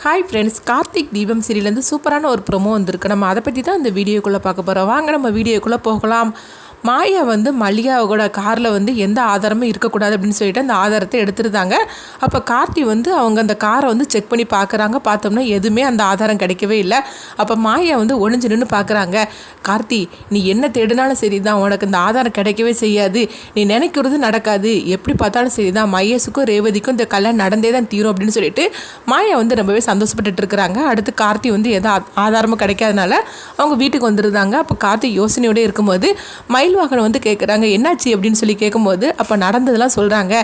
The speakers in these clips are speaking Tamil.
ஹாய் ஃப்ரெண்ட்ஸ், கார்த்திக் தீபம் சீரியலேருந்து சூப்பரான ஒரு ப்ரோமோ வந்திருக்கு. நம்ம அதை பற்றி தான் இந்த வீடியோக்குள்ளே பார்க்க போகிறோம். வாங்க நம்ம வீடியோக்குள்ளே போகலாம். மாயா மல்லிகாவோட காரில் எந்த ஆதாரமும் இருக்கக்கூடாது அப்படின்னு சொல்லிட்டு அந்த ஆதாரத்தை எடுத்துருந்தாங்க. அப்போ கார்த்தி அவங்க அந்த காரை செக் பண்ணி பார்க்குறாங்க. பார்த்தோம்னா எதுவுமே அந்த ஆதாரம் கிடைக்கவே இல்லை. அப்போ மாயா ஒளிஞ்சு நின்று பார்க்குறாங்க. கார்த்தி, நீ என்ன தேடினாலும் சரி தான், உனக்கு இந்த ஆதாரம் கிடைக்கவே செய்யாது, நீ நினைக்கிறது நடக்காது, எப்படி பார்த்தாலும் சரி தான், மகேஷுக்கும் ரேவதிக்கும் இந்த கல்யாணம் நடந்தே தான் தீரும் அப்படின்னு சொல்லிட்டு மாயா ரொம்பவே சந்தோஷப்பட்டு இருக்கிறாங்க. அடுத்து கார்த்தி எதோ ஆதாரமும் கிடைக்காதனால அவங்க வீட்டுக்கு வந்துருந்தாங்க. அப்போ கார்த்தி யோசனையோடு இருக்கும்போது மயில்வாகன் கேட்குறாங்க, என்னாச்சு அப்படின்னு சொல்லி கேட்கும்போது அப்போ நடந்ததெல்லாம் சொல்கிறாங்க.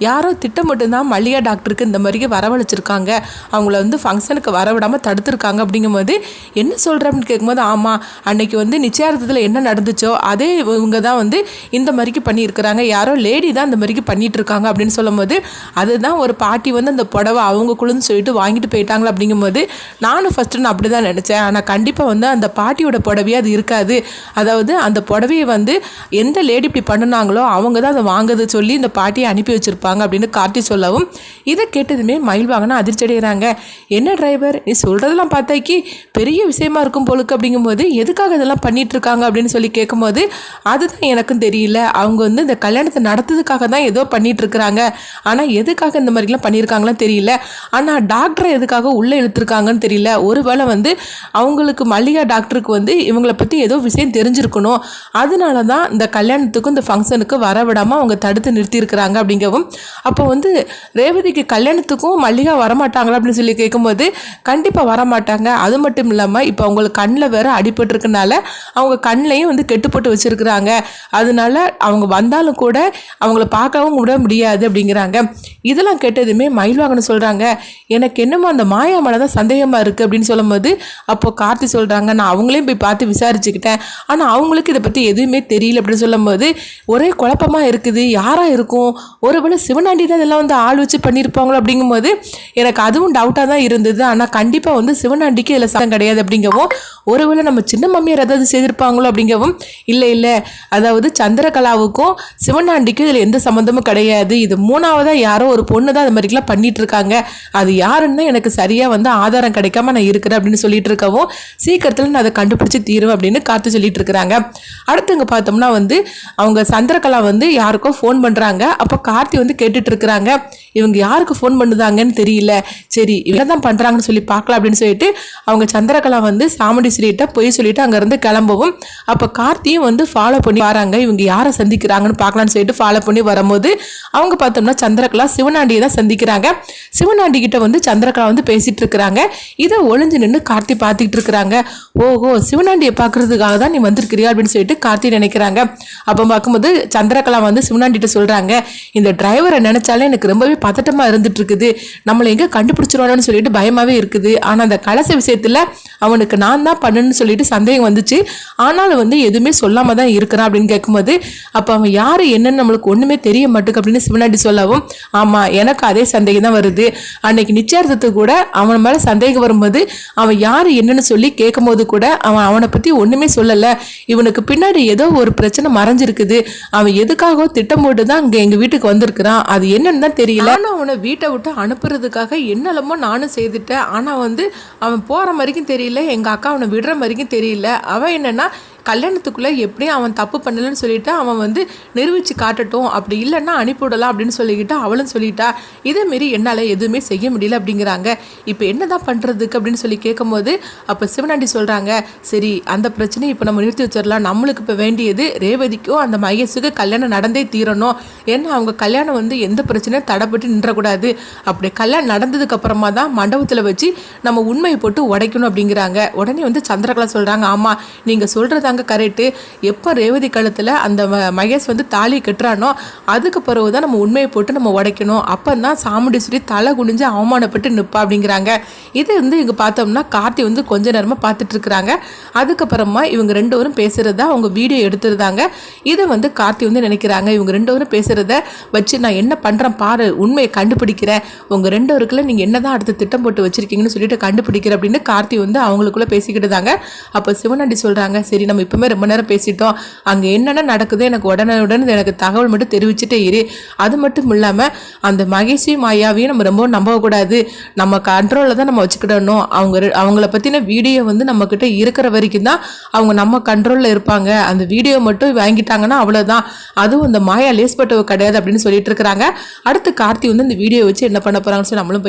யாரோ திட்டமிட்டுதான் மல்லிகா டாக்டருக்கு இந்த மாதிரிக்கு வரவழைச்சிருக்காங்க, அவங்கள ஃபங்க்ஷனுக்கு வரவிடாமல் தடுத்துருக்காங்க. அப்படிங்கும்போது என்ன சொல்கிற அப்படின்னு கேட்கும்போது, ஆமாம், அன்னைக்கு நிச்சயார்த்தத்தில் என்ன நடந்துச்சோ அதே இவங்க தான் இந்த மாதிரிக்கு பண்ணியிருக்கிறாங்க, யாரோ லேடி தான் இந்த மாதிரிக்கு பண்ணிட்டு இருக்காங்க அப்படின்னு சொல்லும்போது, அதுதான் ஒரு பாட்டி அந்த புடவை அவங்களுக்குள்ளுன்னு சொல்லிட்டு வாங்கிட்டு போயிட்டாங்களா. அப்படிங்கும்போது நானும் ஃபஸ்ட்டு நான் அப்படி தான் நினச்சேன். ஆனால் கண்டிப்பாக அந்த பாட்டியோட புடவையே அது இருக்காது. அதாவது அந்த புடவையை எந்த லேடி இப்படி பண்ணினாங்களோ அவங்க தான் அதை வாங்குறது சொல்லி இந்த பாட்டியை அனுப்பி வச்சுருப்பாங்க அப்படின்னு கார்த்தி சொல்லவும், இதை கேட்டதுமே மயில்வாகனா அதிர்ச்சி அடைகிறாங்க. என்ன டிரைவர், நீ சொல்கிறதெல்லாம் பார்த்தாக்கி பெரிய விஷயமா இருக்கும் போலுக்கு. அப்படிங்கும்போது எதுக்காக இதெல்லாம் பண்ணிட்டு இருக்காங்க அப்படின்னு சொல்லி கேட்கும்போது, அதுதான் எனக்கும் தெரியல, அவங்க இந்த கல்யாணத்தை நடத்துறதுக்காக தான் ஏதோ பண்ணிட்டு இருக்கிறாங்க, ஆனால் எதுக்காக இந்த மாதிரிலாம் பண்ணியிருக்காங்களான்னு தெரியல, ஆனால் டாக்டரை எதுக்காக உள்ளே இழுத்துருக்காங்கன்னு தெரியல. ஒருவேளை அவங்களுக்கு மல்லிகா டாக்டருக்கு இவங்களை பற்றி ஏதோ விஷயம் தெரிஞ்சிருக்கணும், அதனால தான் இந்த கல்யாணத்துக்கும் இந்த ஃபங்க்ஷனுக்கு வர விடாமல் அவங்க தடுத்து நிறுத்தியிருக்கிறாங்க அப்படிங்கவும், அப்போ ரேவதிக்கு கல்யாணத்துக்கும் மல்லிகா வரமாட்டாங்களா அப்படின்னு சொல்லி கேட்கும்போது, கண்டிப்பாக வரமாட்டாங்க. அது மட்டும் இல்லாமல் இப்போ அவங்களுக்கு கண்ணில் வேற அடிபட்டுருக்கனால அவங்க கண்ணிலையும் கெட்டு போட்டு வச்சுருக்குறாங்க, அதனால அவங்க வந்தாலும் கூட அவங்கள பார்க்கவும் விட முடியாது அப்படிங்கிறாங்க. இதெல்லாம் கேட்டதுமே மயில்வாகன் சொல்கிறாங்க, எனக்கு என்னமோ அந்த மாயா மேலே தான் சந்தேகமாக இருக்குது அப்படின்னு சொல்லும்போது, அப்போ கார்த்தி சொல்கிறாங்க, நான் அவங்களையும் போய் பார்த்து விசாரிச்சுக்கிட்டேன், ஆனால் அவங்களுக்கு இதை பற்றி எதுவுமே தெரியல அப்படின்னு சொல்லும்போது ஒரே குழப்பமாக இருக்குது, யாராக இருக்கும், ஒருவேளை சிவனாண்டி தான் இதெல்லாம் ஆள் வச்சு பண்ணியிருப்பாங்களோ அப்படிங்கும்போது எனக்கு அதுவும் டவுட்டாக தான் இருந்தது. ஆனால் கண்டிப்பாக சிவனாண்டிக்கு இதில் சட்டம் கிடையாது அப்படிங்கவும், ஒருவேளை நம்ம சின்ன மம்மியார் ஏதாவது செய்திருப்பாங்களோ அப்படிங்கவும், இல்லை, அதாவது சந்திரகலாவுக்கும் சிவனாண்டிக்கும் இதில் எந்த சம்மந்தமும் கிடையாது, இது மூணாவதாக யாரோ ஒரு பொண்ணு தான் அது மாதிரிலாம் பண்ணிட்டு இருக்காங்க, அது யாருன்னு எனக்கு சரியாக ஆதாரம் கிடைக்காம நான் இருக்கிறேன் அப்படின்னு சொல்லிட்டு இருக்கவும், சீக்கிரத்தில் நான் அதை கண்டுபிடிச்சி தீரும் அப்படின்னு காத்து சொல்லிட்டு இருக்கிறாங்க. அடுத்து பார்த்தோம்னா அவங்க சந்திரகலா யாருக்கோ ஃபோன் பண்ணுறாங்க. அப்போ கார்த்தி கேட்டுட்டு இருக்கிறாங்க, இவங்க யாருக்கு ஃபோன் பண்ணுதாங்கன்னு தெரியல, சரி இவங்க தான் பண்ணுறாங்கன்னு சொல்லி பார்க்கலாம் அப்படின்னு சொல்லிட்டு அவங்க சந்திரகலா சாமுண்டீஸ்வரிகிட்ட போய் சொல்லிட்டு அங்கேருந்து கிளம்பவும், அப்போ கார்த்தியும் ஃபாலோ பண்ணி வராங்க, இவங்க யாரை சந்திக்கிறாங்கன்னு பார்க்கலான்னு சொல்லிட்டு ஃபாலோ பண்ணி வரும்போது அவங்க பார்த்தோம்னா சந்திரகலா சிவனாண்டியை தான் சந்திக்கிறாங்க. சிவனாண்டி கிட்ட சந்திரகலா பேசிட்டு இருக்கிறாங்க. இதை ஒளிஞ்சு நின்று கார்த்தி பார்த்துக்கிட்டு இருக்கிறாங்க. ஓஹோ, சிவனாண்டியை பார்க்கறதுக்காக தான் நீ வந்திருக்கிறியா அப்படின்னு சொல்லிட்டு கார்த்தி நினைக்கிறாங்க. அப்போ பார்க்கும்போது சந்திரகலா சிவனாண்டிட்ட சொல்கிறாங்க, இந்த டிரைவரை நினைச்சாலே எனக்கு ரொம்பவே பதட்டமாக இருந்துட்டு இருக்குது, நம்மளை எங்கே கண்டுபிடிச்சிருவானு சொல்லிட்டு பயமாகவே இருக்குது, ஆனால் அந்த கலச விஷயத்தில் அவனுக்கு நான் தான் பண்ணுன்னு சொல்லிட்டு சந்தேகம் வந்துச்சு, ஆனாலும் எதுவுமே சொல்லாமல் தான் இருக்கிறான் அப்படின்னு கேட்கும்போது, அப்போ அவன் யார் என்னன்னு நம்மளுக்கு ஒன்றுமே தெரிய மாட்டுக்கு அப்படின்னு சிவனாண்டி சொல்லவும், ஆமாம் எனக்கு அதே சந்தேகம் தான் வருது, அன்னைக்கு நிச்சயார்த்தத்துக்கு கூட அவன் மேலே சந்தேகம் வரும்போது அவன் யார் என்னன்னு சொல்லி கேட்கும்போது கூட அவனை பற்றி ஒன்றுமே சொல்லலை, இவனுக்கு பின்னாடி ஏதோ ஒரு பிரச்சனை மறைஞ்சிருக்குது, அவன் எதுக்காக திட்டம் போட்டு தான் இங்கே எங்கள் வீட்டுக்கு வந்திருக்கிறான், அது என்னன்னு தான் தெரியல, ஆனால் அவனை வீட்டை விட்டு அனுப்புறதுக்காக என்னெல்லாமோ நானும் செய்துட்டேன், ஆனால் அவன் போகிற மாதிரிக்கும் தெரியல, எங்கள் அக்கா அவனை விடுற மாதிரிக்கும் தெரியல, அவன் என்னன்னா கல்யாணத்துக்குள்ளே எப்படியும் அவன் தப்பு பண்ணலன்னு சொல்லிட்டு அவன் நிரூபித்து காட்டட்டும், அப்படி இல்லைன்னா அனுப்பிவிடலாம் அப்படின்னு சொல்லிக்கிட்டு அவளும் சொல்லிட்டா, இதேமாரி என்னால் எதுவுமே செய்ய முடியல அப்படிங்கிறாங்க. இப்போ என்ன தான் பண்ணுறதுக்கு அப்படின்னு சொல்லி கேட்கும்போது அப்போ சிவனாண்டி சொல்கிறாங்க, சரி அந்த பிரச்சனையை இப்போ நம்ம நிறுத்தி வச்சிடலாம், நம்மளுக்கு இப்போ வேண்டியது ரேவதிக்கும் அந்த மகேஷுக்கு கல்யாணம் நடந்தே தீரணும், ஏன்னா அவங்க கல்யாணம் எந்த பிரச்சனையும் தடைப்பட்டு நின்றக்கூடாது, அப்படி கல்யாணம் நடந்ததுக்கு அப்புறமா தான் மண்டபத்தில் வச்சு நம்ம உண்மையை போட்டு உடைக்கணும் அப்படிங்கிறாங்க. உடனே சந்திரகலா சொல்கிறாங்க, ஆமாம் நீங்கள் சொல்கிறதாங்க கரெக்டு, எப்போ ரேவதி கழுத்தில் அந்த மகேஷ் தாலி கட்டுறானோ அதுக்கு பிறகு தான் நம்ம உண்மையை போட்டு நம்ம உடைக்கணும், அப்போ தான் சாமுண்டீஸ்வரி தலை குனிஞ்சு அவமானப்பட்டு நிற்பா அப்படிங்கிறாங்க. இது இங்கே பார்த்தோம்னா கார்த்தி கொஞ்ச நேரமாக பார்த்துட்டு இருக்கிறாங்க. அதுக்கப்புறமா இவங்க ரெண்டு பேரும் பேசுகிறத அவங்க வீடியோ எடுத்துருந்தாங்க. இதை கார்த்தி நினைக்கிறாங்க, இவங்க ரெண்டு பேரும் பேசுகிறத வச்சு நான் என்ன பண்ணுறேன் பாரு, உண்மையை கண்டுபிடிக்கிறேன், உங்கள் ரெண்டு பேருக்குள்ள நீங்கள் என்ன தான் அடுத்த திட்டம் போட்டு வச்சுருக்கீங்கன்னு சொல்லிட்டு கண்டுபிடிக்கிறேன் அப்படின்னு கார்த்தி அவங்களுக்குள்ளே பேசிக்கிட்டு தாங்க. அப்போ சிவனாண்டி சொல்கிறாங்க, சரி நம்ம இப்போமே ரொம்ப நேரம் பேசிட்டோம், அங்கே என்னென்ன நடக்குது எனக்கு உடனே எனக்கு தகவல் மட்டும் தெரிவிச்சுட்டே இரு. அது மட்டும் இல்லாமல் அந்த மகேஷையும் மாயாவையும் நம்ம ரொம்ப நம்பக்கூடாது, நம்ம கண்ட்ரோலில் தான் நம்ம வச்சுக்கிடணும். அவங்கள பற்றின வீடியோ வந்து நம்மக்கிட்ட இருக்கிற வரைக்கும் தான் அவங்க நம்ம கண்ட்ரோலில் இருப்பாங்க. அந்த வீடியோ மட்டும் வாங்கிட்டாங்கன்னா அவ்வளோதான், அதுவும் அந்த மாயா லேஸ்பட்டவ கிடையாது அப்படின்னு சொல்லிட்டு இருக்கிறாங்க. அடுத்து கார்த்தி வந்து இந்த வீடியோ வச்சு என்ன பண்ண போகிறாங்கன்னு சொல்லி நம்மளும்